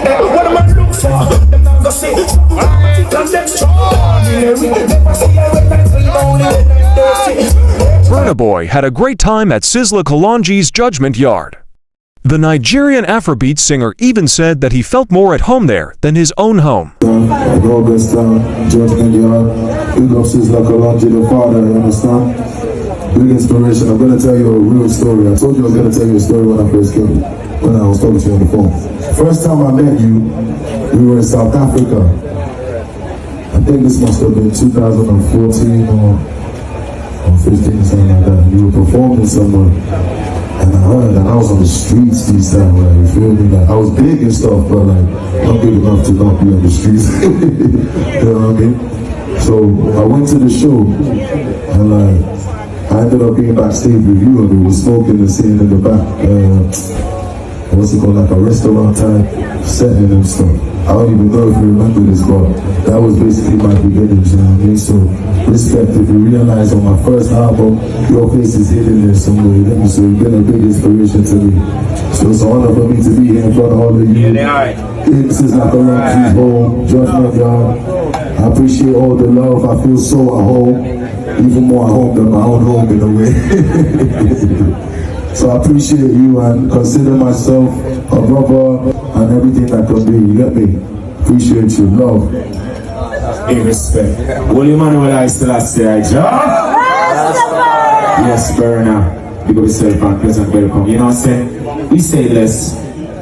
What am I look for? Them not go see. Burna Boy had a great time at Sizzla Kalonji's Judgement yard. The Nigerian Afrobeat singer even said that he felt more at home there than his own home. August Judgement yard. Big up Sizzla Kalonji, the father, you understand? Big inspiration. I'm going to tell you a real story. I told you I was going to tell you a story when I first came, when I was talking to you on the phone. First time I met you, we were in South Africa. I think this must have been 2014 or 15, something like that. You were performing somewhere. And I heard that I was on the streets these times, like, you feel me? Like, I was big and stuff, but like, not big enough to not be on the streets. You know what I mean? So I went to the show, and like, I ended up being backstage with you, and we were smoking and sitting in the back. What's it called, like a restaurant type setting and stuff. I don't even know if you remember this, but that was basically my beginnings, you know what I mean? So, respect, if you realize on my first album, your face is hidden there somewhere, so you've been a big inspiration to me. So it's an honor for me to be here in front of all of you. This is like a Kalonji's home, Judgement yard. I appreciate all the love, I feel so at home, even more at home than my own home in a way. So I appreciate you and consider myself a brother and everything that can be. You get me? Appreciate you. Love. In respect. Holy Manuel I still say, John? Yes, Burna. Big up yourself and pleasant welcome. You know what I'm saying? We say less,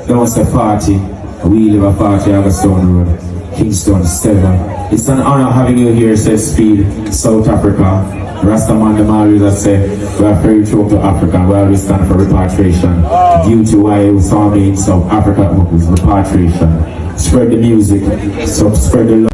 don't say 40. We live at 40 Augustone Road, Kingston 7. It's an honor having you here, says Speed, South Africa. Rastaman them always say we are very true to Africa. We always stand for repatriation. Due to why we saw me in South Africa was repatriation. Spread the music, so spread the love.